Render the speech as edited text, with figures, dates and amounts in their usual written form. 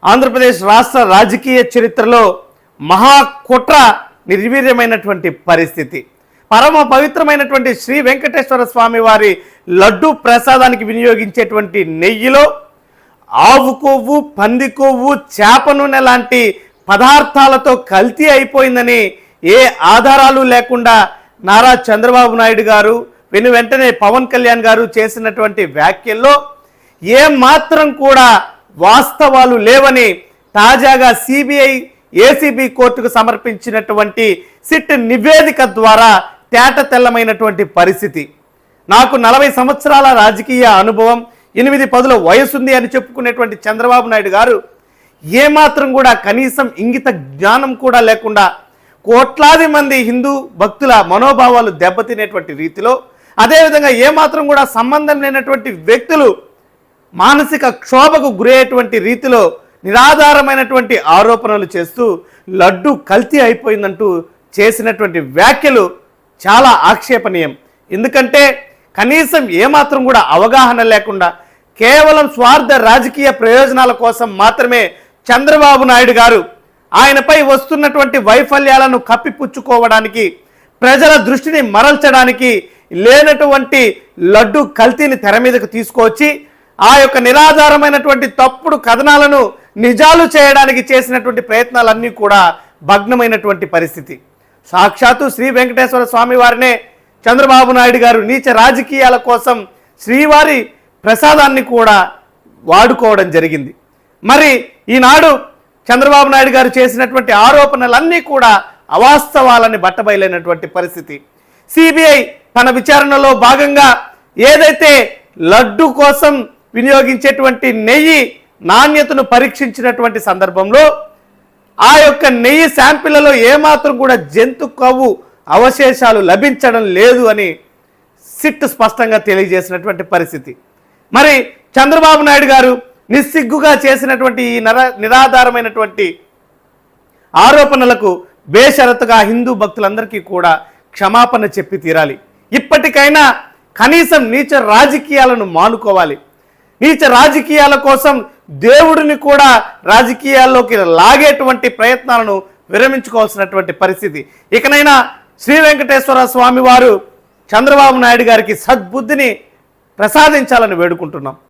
ఆంధ్రప్రదేశ్ రాష్ట్ర రాజకీయ చరిత్రలో మహాకుట్ర నిర్వీర్యమైనటువంటి పరిస్థితి. పరమ పవిత్రమైనటువంటి శ్రీ వెంకటేశ్వర స్వామి వారి లడ్డు ప్రసాదానికి వినియోగించేటువంటి నెయ్యిలో ఆవు కొవ్వు, పంది కొవ్వు, చేప నూనె లాంటి పదార్థాలతో కల్తీ అయిపోయిందని ఏ ఆధారాలు లేకుండా నారా చంద్రబాబు నాయుడు గారు వెంటనే పవన్ కళ్యాణ్ గారు చేసినటువంటి వ్యాఖ్యల్లో ఏ మాత్రం కూడా వాస్తవాలు లేవని తాజాగా సిబిఐ ఏసీబీ కోర్టుకు సమర్పించినటువంటి సిట్ నివేదిక ద్వారా తేటతెల్లమైనటువంటి పరిస్థితి. నాకు 40 సంవత్సరాల రాజకీయ అనుభవం, 8-10 వయసుంది అని చెప్పుకునేటువంటి చంద్రబాబు నాయుడు గారు ఏమాత్రం కూడా కనీసం ఇంగిత జ్ఞానం కూడా లేకుండా కోట్లాది మంది హిందూ భక్తుల మనోభావాలు దెబ్బతినేటువంటి రీతిలో, అదేవిధంగా ఏమాత్రం కూడా సంబంధం లేనటువంటి వ్యక్తులు మానసిక క్షోభకు గురయ్యేటువంటి రీతిలో నిరాధారమైనటువంటి ఆరోపణలు చేస్తూ లడ్డు కల్తీ అయిపోయిందంటూ చేసినటువంటి వ్యాఖ్యలు చాలా ఆక్షేపణీయం. ఎందుకంటే కనీసం ఏమాత్రం కూడా అవగాహన లేకుండా కేవలం స్వార్థ రాజకీయ ప్రయోజనాల కోసం మాత్రమే చంద్రబాబు నాయుడు గారు ఆయనపై వస్తున్నటువంటి వైఫల్యాలను కప్పిపుచ్చుకోవడానికి, ప్రజల దృష్టిని మరల్చడానికి లేనటువంటి లడ్డు కల్తీని తెర మీదకు తీసుకొచ్చి ఆ యొక్క నిరాధారమైనటువంటి తప్పుడు కథనాలను నిజాలు చేయడానికి చేసినటువంటి ప్రయత్నాలన్నీ కూడా భగ్నమైనటువంటి పరిస్థితి. సాక్షాత్తు శ్రీ వెంకటేశ్వర స్వామి వారినే చంద్రబాబు నాయుడు గారు నీచ రాజకీయాల కోసం శ్రీవారి ప్రసాదాన్ని కూడా వాడుకోవడం జరిగింది. మరి ఈనాడు చంద్రబాబు నాయుడు గారు చేసినటువంటి ఆరోపణలన్నీ కూడా అవాస్తవాలని బట్టబయలైనటువంటి పరిస్థితి. సిబిఐ తన విచారణలో భాగంగా ఏదైతే లడ్డు కోసం వినియోగించేటువంటి నెయ్యి నాణ్యతను పరీక్షించినటువంటి సందర్భంలో ఆ యొక్క నెయ్యి శాంపిళ్లలో ఏమాత్రం కూడా జంతు కొవ్వు అవశేషాలు లభించడం లేదు అని సిట్ స్పష్టంగా తెలియజేసినటువంటి పరిస్థితి. మరి చంద్రబాబు నాయుడు గారు నిస్సిగ్గుగా చేసినటువంటి ఈ నిరాధారమైనటువంటి ఆరోపణలకు బేషరతుగా హిందూ భక్తులందరికీ కూడా క్షమాపణ చెప్పి తీరాలి. ఇప్పటికైనా కనీసం నీచ రాజకీయాలను మానుకోవాలి. నీచ రాజకీయాల కోసం దేవుడిని కూడా రాజకీయాల్లోకి లాగేటువంటి ప్రయత్నాలను విరమించుకోవాల్సినటువంటి పరిస్థితి. ఇకనైనా శ్రీ వెంకటేశ్వర స్వామి వారు చంద్రబాబు నాయుడు గారికి సద్బుద్ధిని ప్రసాదించాలని వేడుకుంటున్నాం.